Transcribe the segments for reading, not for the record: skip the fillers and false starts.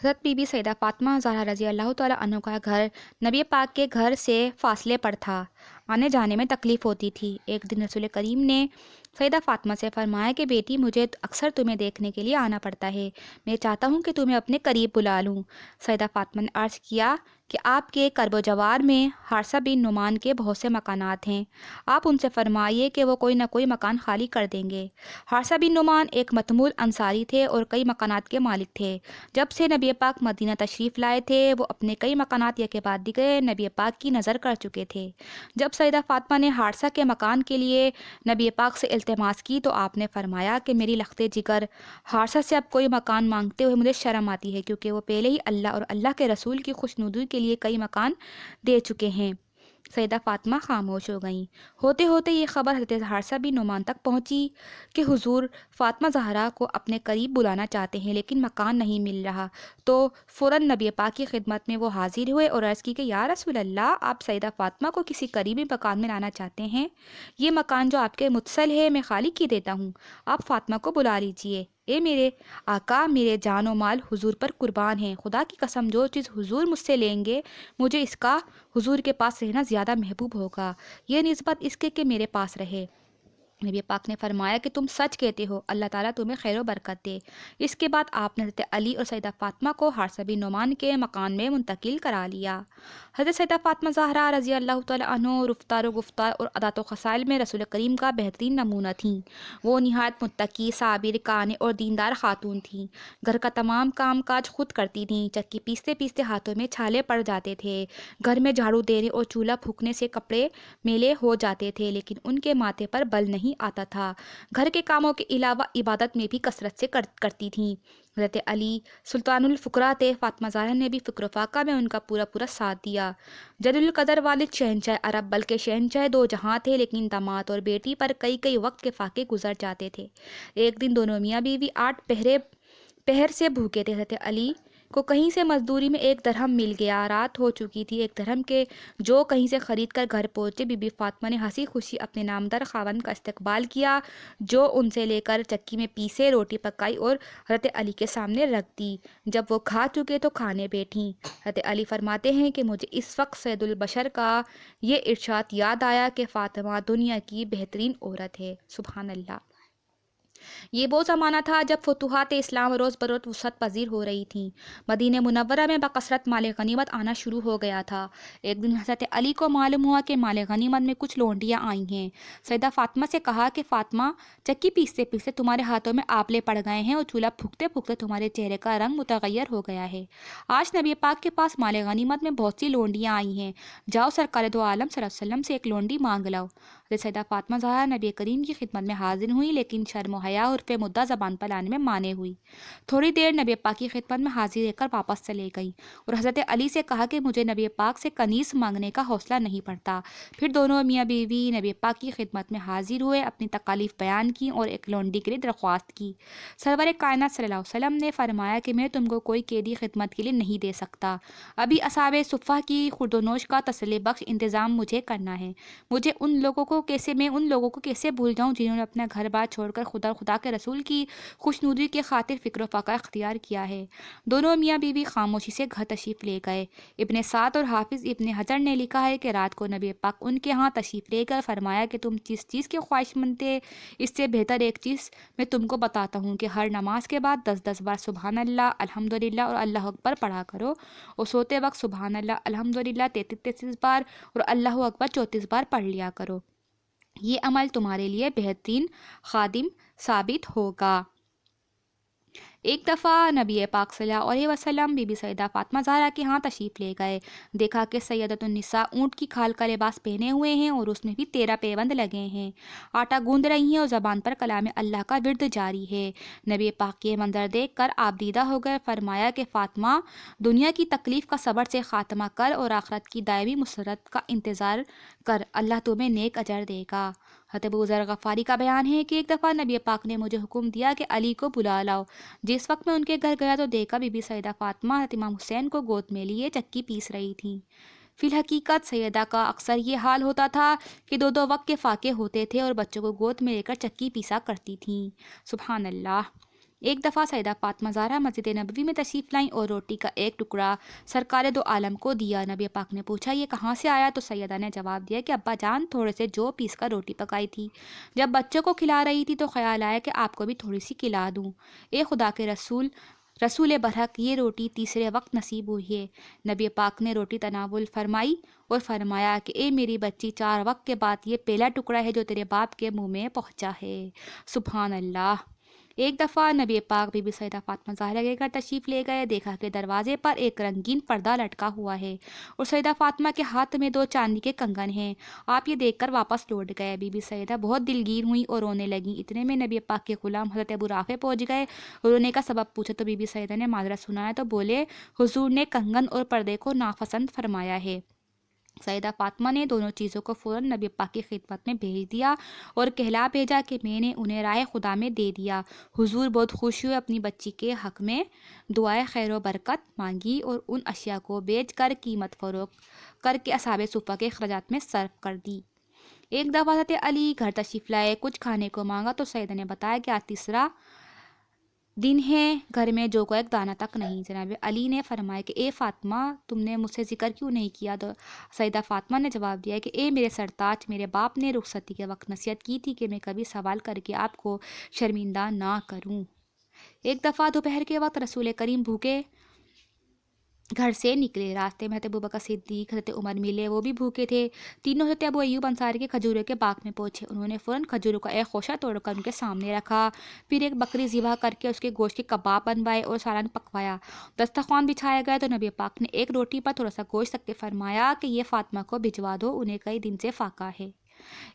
حضرت be be سیدہ فاطمہ زہرا رضی اللہ تعالیٰ عنہ کا گھر نبی پاک کے گھر سے فاصلے پر تھا۔ آنے جانے میں تکلیف ہوتی تھی۔ ایک دن رسول کریم نے سیدہ فاطمہ سے فرمایا کہ بیٹی، مجھے اکثر تمہیں دیکھنے کے لیے آنا پڑتا ہے، میں چاہتا ہوں کہ تمہیں اپنے قریب بلا لوں۔ سیدہ فاطمہ نے عرض کیا کہ آپ کے کرب و جوار میں حارثہ بن نعمان کے بہت سے مکانات ہیں، آپ ان سے فرمائیے کہ وہ کوئی نہ کوئی مکان خالی کر دیں گے۔ حارثہ بن نعمان ایک متمول انصاری تھے اور کئی مکانات کے مالک تھے۔ جب سے نبی پاک مدینہ تشریف لائے تھے، وہ اپنے کئی مکانات یک بعد دیگر نبی پاک کی نظر کر چکے تھے۔ جب سیدہ فاطمہ نے حارثہ کے مکان کے لیے نبی پاک سے التماس کی تو آپ نے فرمایا کہ میری لخت جگر، حارثہ سے اب کوئی مکان مانگتے ہوئے مجھے شرم آتی ہے، کیونکہ وہ پہلے ہی اللہ اور اللہ کے رسول کی خوشنودی کے لیے کئی مکان دے چکے ہیں۔ سیدہ فاطمہ خاموش ہو گئیں۔ ہوتے ہوتے یہ خبر حضرت حارثہ بن نعمان تک پہنچی کہ حضور فاطمہ زہرا کو اپنے قریب بلانا چاہتے ہیں لیکن مکان نہیں مل رہا، تو فوراً نبی پاک کی خدمت میں وہ حاضر ہوئے اور عرض کی کہ یا رسول اللہ، آپ سیدہ فاطمہ کو کسی قریبی مکان میں لانا چاہتے ہیں، یہ مکان جو آپ کے متصل ہے میں خالی کی دیتا ہوں، آپ فاطمہ کو بلا لیجئے۔ اے میرے آقا، میرے جان و مال حضور پر قربان ہیں، خدا کی قسم جو چیز حضور مجھ سے لیں گے مجھے اس کا حضور کے پاس رہنا زیادہ محبوب ہوگا، یہ نسبت اس کے کہ میرے پاس رہے۔ نبی پاک نے فرمایا کہ تم سچ کہتے ہو، اللہ تعالیٰ تمہیں خیر و برکت دے۔ اس کے بعد آپ نے حضرت علی اور سیدہ فاطمہ کو حارثہ بن نعمان کے مکان میں منتقل کرا لیا۔ حضرت سیدہ فاطمہ زہرا رضی اللہ تعالیٰ عنہ رفتار و گفتار اور عادات و خصائل میں رسول کریم کا بہترین نمونہ تھیں۔ وہ نہایت متقی، صابر، قانع اور دیندار خاتون تھیں۔ گھر کا تمام کام کاج خود کرتی تھیں۔ چکی پیستے پیستے ہاتھوں میں چھالے پڑ جاتے تھے۔ گھر میں جھاڑو دینے اور چولہا پھونکنے سے کپڑے میلے ہو جاتے تھے، لیکن ان کے ماتھے پر بل نہیں آتا تھا۔ گھر کے کاموں کے علاوہ عبادت میں بھی کثرت سے کرتی تھیں۔ حضرت علی سلطان الفقراء تھے۔ فاطمہ زہرا نے بھی فکر و فاقہ میں ان کا پورا ساتھ دیا۔ جلیل القدر والد شہنشاہ عرب بلکہ شہنشاہ دو جہاں تھے، لیکن داماد اور بیٹی پر کئی وقت کے فاقے گزر جاتے تھے۔ ایک دن دونوں میاں بیوی 8 پہر سے بھوکے تھے۔ حضرت علی کو کہیں سے مزدوری میں 1 درہم مل گیا، رات ہو چکی تھی۔ 1 درہم کے جو کہیں سے خرید کر گھر پہنچے، بی بی فاطمہ نے ہنسی خوشی اپنے نامدار خاوند کا استقبال کیا، جو ان سے لے کر چکی میں پیسے روٹی پکائی اور حضرت علی کے سامنے رکھ دی۔ جب وہ کھا چکے تو کھانے بیٹھیں۔ حضرت علی فرماتے ہیں کہ مجھے اس وقت سید البشر کا یہ ارشاد یاد آیا کہ فاطمہ دنیا کی بہترین عورت ہے۔ سبحان اللہ۔ یہ وہ زمانہ تھا جب فتوحات اسلام روز بروز وسعت پذیر ہو رہی تھیں۔ مدینہ منورہ میں بکثرت مال غنیمت آنا شروع ہو گیا تھا۔ ایک دن حضرت علی کو معلوم ہوا کہ مال غنیمت میں کچھ لونڈیاں آئی ہیں۔ سیدہ فاطمہ سے کہا کہ فاطمہ، چکی پیستے پیستے تمہارے ہاتھوں میں آپلے پڑ گئے ہیں اور چولہا پھونکتے پھونکتے تمہارے چہرے کا رنگ متغیر ہو گیا ہے۔ آج نبی پاک کے پاس مال غنیمت میں بہت سی لونڈیاں آئی ہیں، جاؤ سرکار دو عالم صلی اللہ علیہ وسلم سے 1 لونڈی مانگ لاؤ۔ حضرت سیدہ فاطمہ زہرا نبی کریم کی خدمت میں حاضر ہوئی، لیکن شرم و حیا عرف مدعا زبان پر لانے میں مانے ہوئی۔ تھوڑی دیر نبی پاک کی خدمت میں حاضر رہ کر واپس چلے گئی اور حضرت علی سے کہا کہ مجھے نبی پاک سے کنیز مانگنے کا حوصلہ نہیں پڑتا۔ پھر دونوں میاں بیوی نبی پاک کی خدمت میں حاضر ہوئے، اپنی تکالیف بیان کی اور 1 لونڈی کے لیے درخواست کی۔ سرور کائنات صلی اللہ علیہ وسلم نے فرمایا کہ میں تم کو کوئی قیدی خدمت کے لیے نہیں دے سکتا، ابھی اصحاب صفہ کی خوردونوش کا تسلی بخش انتظام مجھے کرنا ہے۔ میں ان لوگوں کو کیسے بھول جاؤں جنہوں نے اپنا گھر بار چھوڑ کر خدا کے رسول کی خوشنودی کے خاطر فکر و فاقہ اختیار کیا ہے۔ دونوں میاں بیوی خاموشی سے گھر تشریف لے گئے۔ ابن سعد اور حافظ ابن حجر نے لکھا ہے کہ رات کو نبی پاک ان کے ہاں تشریف لے کر فرمایا کہ تم جس چیز کے خواہش مند تھے، اس سے بہتر ایک چیز میں تم کو بتاتا ہوں کہ ہر نماز کے بعد 10 بار سبحان اللہ، الحمدللہ اور اللہ اکبر پڑھا کرو، اور سوتے وقت سبحان اللہ، الحمدللہ 33 بار اور اللہ اکبر 34 بار پڑھ لیا کرو۔ یہ عمل تمہارے لیے بہترین خادم ثابت ہوگا۔ ایک دفعہ نبی پاک صلی اللہ علیہ وسلم بی بی سیدہ فاطمہ زہرا کے ہاں تشریف لے گئے۔ دیکھا کہ سیدۃ النساء اونٹ کی کھال کا لباس پہنے ہوئے ہیں اور اس میں بھی 13 پیوند لگے ہیں، آٹا گوندھ رہی ہیں اور زبان پر کلام اللہ کا ورد جاری ہے۔ نبی پاک یہ منظر دیکھ کر آپ دیدہ ہو گئے، فرمایا کہ فاطمہ، دنیا کی تکلیف کا صبر سے خاتمہ کر اور آخرت کی دائمی مسرت کا انتظار کر، اللہ تمہیں نیک اجر دے گا۔ حضرت ابو ذر غفاری کا بیان ہے کہ ایک دفعہ نبی پاک نے مجھے حکم دیا کہ علی کو بلا لاؤ۔ جس وقت میں ان کے گھر گیا تو دیکھا بی بی سیدہ فاطمہ حضرت امام حسین کو گود میں لیے چکی پیس رہی تھیں۔ فی الحقیقت سیدہ کا اکثر یہ حال ہوتا تھا کہ 2 وقت کے فاقے ہوتے تھے اور بچوں کو گود میں لے کر چکی پیسا کرتی تھیں۔ سبحان اللہ۔ ایک دفعہ سیدہ فاطمہ زہرا مسجد نبوی میں تشریف لائیں اور روٹی کا ایک ٹکڑا سرکار دو عالم کو دیا۔ نبی پاک نے پوچھا یہ کہاں سے آیا؟ تو سیدہ نے جواب دیا کہ ابا جان تھوڑے سے جو پیس کر روٹی پکائی تھی، جب بچوں کو کھلا رہی تھی تو خیال آیا کہ آپ کو بھی تھوڑی سی کھلا دوں۔ اے خدا کے رسول برحق یہ روٹی تیسرے وقت نصیب ہوئی ہے۔ نبی پاک نے روٹی تناول فرمائی اور فرمایا کہ اے میری بچی، 4 وقت کے بعد یہ پہلا ٹکڑا ہے جو تیرے باپ کے منہ میں پہنچا ہے۔ سبحان اللہ۔ ایک دفعہ نبی پاک بی بی سیدہ فاطمہ زہرا کے گھر تشریف لے گئے، دیکھا کہ دروازے پر ایک رنگین پردہ لٹکا ہوا ہے اور سیدہ فاطمہ کے ہاتھ میں 2 چاندی کے کنگن ہیں۔ آپ یہ دیکھ کر واپس لوٹ گئے۔ بی بی سیدہ بہت دلگیر ہوئیں اور رونے لگیں۔ اتنے میں نبی پاک کے غلام حضرت ابو رافع پہنچ گئے۔ رونے کا سبب پوچھا تو بی بی سیدہ نے معذرت سنایا تو بولے حضور نے کنگن اور پردے کو ناپسند فرمایا ہے۔ سیدہ فاطمہ نے دونوں چیزوں کو فوراً نبی پاک کی خدمت میں بھیج دیا اور کہلا بھیجا کہ میں نے انہیں راہ خدا میں دے دیا۔ حضور بہت خوش ہوئے، اپنی بچی کے حق میں دعائے خیر و برکت مانگی اور ان اشیاء کو بیچ کر قیمت فروخت کر کے اصحاب صفہ کے اخراجات میں صرف کر دی۔ ایک دفعہ حضرت علی گھر تشریف لائے، کچھ کھانے کو مانگا تو سیدہ نے بتایا کہ آج تیسرا دن ہے، گھر میں جو کو ایک دانہ تک نہیں۔ جناب علی نے فرمایا کہ اے فاطمہ تم نے مجھ سے ذکر کیوں نہیں کیا؟ تو سیدہ فاطمہ نے جواب دیا کہ اے میرے سرتاج، میرے باپ نے رخصتی کے وقت نصیحت کی تھی کہ میں کبھی سوال کر کے آپ کو شرمندہ نہ کروں۔ ایک دفعہ دوپہر کے وقت رسول کریم بھوکے گھر سے نکلے، راستے میں حضرت ابوبکر صدیق، حضرت عمر ملے، وہ بھی بھوکے تھے۔ تینوں حضرت ابو ایوب انصاری کے کھجوروں کے باغ میں پہنچے۔ انہوں نے فوراً کھجوروں کا ایک خوشہ توڑ کر ان کے سامنے رکھا، پھر ایک بکری ذبح کر کے اس کے گوشت کے کباب بنوائے اور سالن پکوایا۔ دسترخوان بچھایا گیا تو نبی پاک نے ایک روٹی پر تھوڑا سا گوشت رکھ کے فرمایا کہ یہ فاطمہ کو بھجوا دو، انہیں کئی دن سے فاقہ ہے۔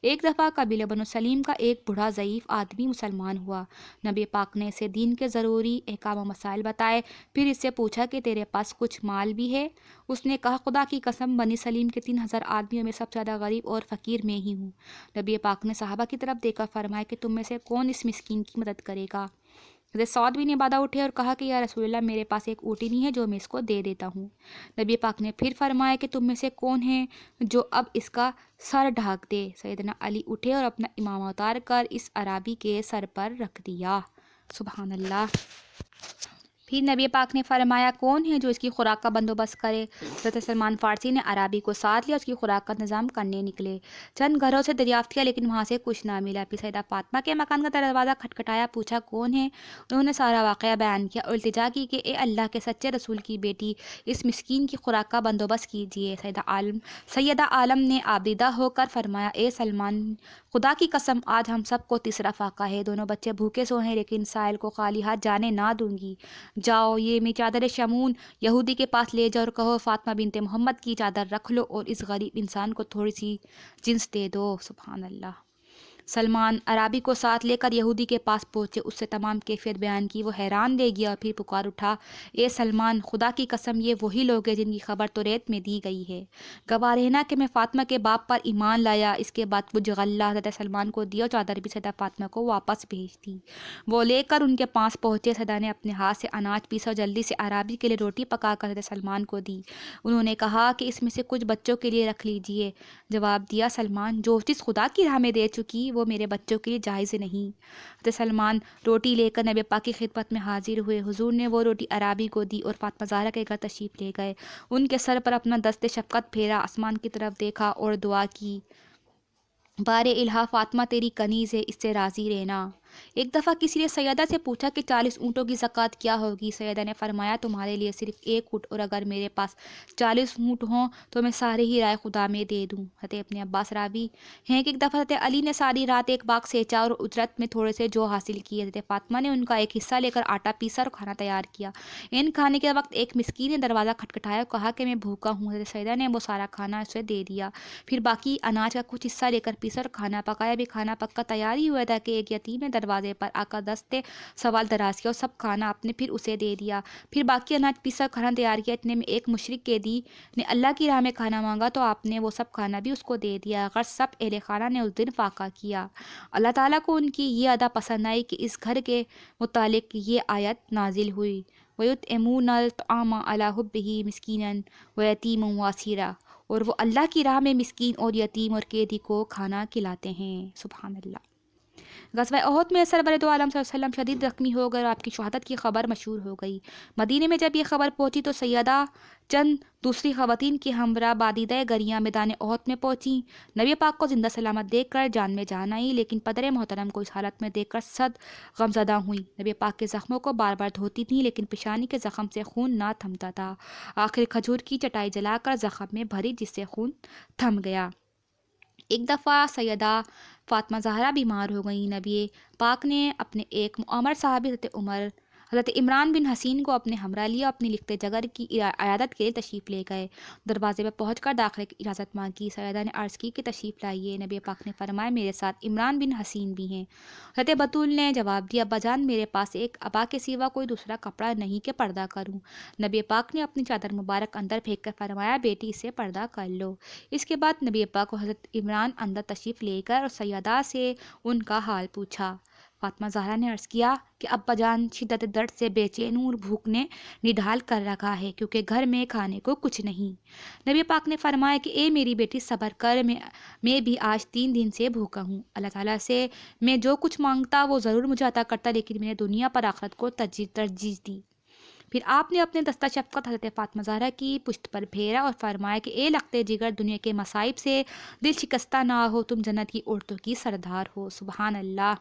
ایک دفعہ قبیلہ بنو سلیم کا ایک بوڑھا ضعیف آدمی مسلمان ہوا۔ نبی پاک نے اسے دین کے ضروری احکام و مسائل بتائے، پھر اس سے پوچھا کہ تیرے پاس کچھ مال بھی ہے؟ اس نے کہا خدا کی قسم بنی سلیم کے 3000 آدمیوں میں سب سے زیادہ غریب اور فقیر میں ہی ہوں۔ نبی پاک نے صحابہ کی طرف دیکھ کر فرمایا کہ تم میں سے کون اس مسکین کی مدد کرے گا؟ حضرت سعد بن عبادہ اٹھے اور کہا کہ یا رسول اللہ میرے پاس ایک اونٹنی ہے جو میں اس کو دے دیتا ہوں۔ نبی پاک نے پھر فرمایا کہ تم میں سے کون ہے جو اب اس کا سر ڈھانک دے؟ سیدنا علی اٹھے اور اپنا امامہ اتار کر اس عرابی کے سر پر رکھ دیا۔ سبحان اللہ۔ پھر نبی پاک نے فرمایا کون ہے جو اس کی خوراک کا بندوبست کرے؟ حضرت سلمان فارسی نے عرابی کو ساتھ لیا، اس کی خوراک کا انتظام کرنے نکلے۔ چند گھروں سے دریافت کیا لیکن وہاں سے کچھ نہ ملا۔ پھر سیدہ فاطمہ کے مکان کا دروازہ کھٹکھٹایا، پوچھا کون ہے؟ انہوں نے سارا واقعہ بیان کیا اور التجا کی کہ اے اللہ کے سچے رسول کی بیٹی، اس مسکین کی خوراک کا بندوبست کیجیے۔ سیدہ عالم نے آبدیدہ ہو کر فرمایا اے سلمان، خدا کی قسم آج ہم سب کو تیسرا فاقہ ہے، دونوں بچے بھوکے سو ہیں لیکن سائل کو خالی ہاتھ جانے نہ دوں گی۔ جاؤ یہ میری چادر شمون یہودی کے پاس لے جاؤ اور کہو فاطمہ بنت محمد کی چادر رکھ لو اور اس غریب انسان کو تھوڑی سی جنس دے دو۔ سبحان اللہ۔ سلمان عرابی کو ساتھ لے کر یہودی کے پاس پہنچے، اس سے تمام کیفیت بیان کی، وہ حیران رہ گیا اور پھر پکار اٹھا اے سلمان، خدا کی قسم یہ وہی لوگ ہیں جن کی خبر توریت میں دی گئی ہے، گواہ رہنا کہ میں فاطمہ کے باپ پر ایمان لایا۔ اس کے بعد کچھ غلہ حضرت سلمان کو دیا اور چادر بھی سیدہ فاطمہ کو واپس بھیج دی۔ وہ لے کر ان کے پاس پہنچے، سیدہ نے اپنے ہاتھ سے اناج پیسا اور جلدی سے عرابی کے لیے روٹی پکا کر حضرت سلمان کو دی۔ انہوں نے کہا کہ اس میں سے کچھ بچوں کے لیے رکھ لیجیے۔ جواب دیا سلمان، جو چیز خدا کی راہ میں دے چکی وہ میرے بچوں کے لیے جائز نہیں۔ حضرت سلمان روٹی لے کر نبی پاک کی خدمت میں حاضر ہوئے، حضور نے وہ روٹی عرابی کو دی اور فاطمہ زہرا کے گھر تشریف لے گئے، ان کے سر پر اپنا دست شفقت پھیرا، آسمان کی طرف دیکھا اور دعا کی بار الہا فاطمہ تیری کنیز ہے، اس سے راضی رہنا۔ ایک دفعہ کسی نے سیدہ سے پوچھا کہ 40 اونٹوں کی زکوٰۃ کیا ہوگی؟ سیدہ نے فرمایا تمہارے لیے صرف ایک اونٹ، اور اگر میرے پاس 40 اونٹ ہوں تو میں سارے ہی رائے خدا میں دے دوں۔ حضرت ابن عباس راوی ہیں کہ ایک دفعہ حضرت علی نے ساری رات ایک باغ سینچا اور اجرت میں تھوڑے سے جو حاصل کیے۔ حضرت فاطمہ نے ان کا ایک حصہ لے کر آٹا پیسا اور کھانا تیار کیا۔ ان کھانے کے وقت ایک مسکین نے دروازہ کھٹکھٹایا اور کہا کہ میں بھوکا ہوں۔ حضرت سیدہ نے وہ سارا کھانا اسے دے دیا، پھر باقی اناج کا کچھ حصہ لے کر پیسا اور کھانا پکایا۔ بھی کھانا پک کر تیار ہی ہوا تھا کہ ایک یتیم نے دروازے پر آ کر دستے سوال دراز کیا اور سب کھانا آپ نے پھر اسے دے دیا، پھر باقی اناج پیسا کھانا تیار کیا۔ اتنے میں ایک مشرک قیدی نے اللہ کی راہ میں کھانا مانگا تو آپ نے وہ سب کھانا بھی اس کو دے دیا۔ غرض سب اہل خانہ نے اس دن فاقہ کیا۔ اللہ تعالیٰ کو ان کی یہ ادا پسند آئی کہ اس گھر کے متعلق یہ آیت نازل ہوئی وَيُطْعِمُونَ الطَّعَامَ عَلَىٰ حُبِّهِ مِسْكِينًا وَيَتِيمًا وَأَسِيرًا، اور وہ اللہ کی راہ میں مسکین اور یتیم اور قیدی کو کھانا کھلاتے ہیں۔ سبحان اللہ۔ غزوہ احد میں سرور دو عالم صلی اللہ علیہ وسلم شدید زخمی ہو گئے اور آپ کی شہادت کی خبر مشہور ہو گئی۔ مدینے میں جب یہ خبر پہنچی تو سیدہ چند دوسری خواتین کی ہمراہ بادیدہ گریاں میدان احد میں پہنچیں۔ نبی پاک کو زندہ سلامت دیکھ کر جان میں جان آئی، لیکن پدر محترم کو اس حالت میں دیکھ کر صد غمزدہ ہوئیں۔ نبی پاک کے زخموں کو بار بار دھوتی تھیں، لیکن پیشانی کے زخم سے خون نہ تھمتا تھا۔ آخر کھجور کی چٹائی جلا کر زخم میں بھری، جس سے خون تھم گیا۔ ایک دفعہ سیدہ فاطمہ زہرا بیمار ہو گئیں۔ نبی پاک نے اپنے ایک معمر صحابی حضرت عمران بن حسین کو اپنے ہمراہ لیا، اپنی لکھتے جگر کی عیادت کے لیے تشریف لے گئے۔ دروازے پر پہنچ کر داخلے کی اجازت مانگی۔ سیدہ نے عرض کی کہ تشریف لائیے۔ نبی پاک نے فرمایا میرے ساتھ عمران بن حسین بھی ہیں۔ حضرت بطول نے جواب دیا ابا جان، میرے پاس ایک ابا کے سوا کوئی دوسرا کپڑا نہیں کہ پردہ کروں۔ نبی پاک نے اپنی چادر مبارک اندر پھینک کر فرمایا بیٹی اسے پردہ کر لو۔ اس کے بعد نبی پاک کو حضرت عمران اندر تشریف لے کر اور سیدہ سے ان کا حال پوچھا۔ فاطمہ زہرا نے عرض کیا کہ ابا جان شدت درد سے بے چین اور بھوک نے نڈھال کر رکھا ہے، کیونکہ گھر میں کھانے کو کچھ نہیں۔ نبی پاک نے فرمایا کہ اے میری بیٹی صبر کر، میں بھی آج 3 دن سے بھوکا ہوں۔ اللہ تعالیٰ سے میں جو کچھ مانگتا وہ ضرور مجھے عطا کرتا، لیکن میں نے دنیا پر آخرت کو ترجیح دی۔ پھر آپ نے اپنے دستہ شفقت حضرت فاطمہ زہرا کی پشت پر پھیرا اور فرمایا کہ اے لختے جگر، دنیا کے مصائب سے دل شکستہ نہ ہو، تم جنت کی عورتوں کی سردار ہو۔ سبحان اللہ۔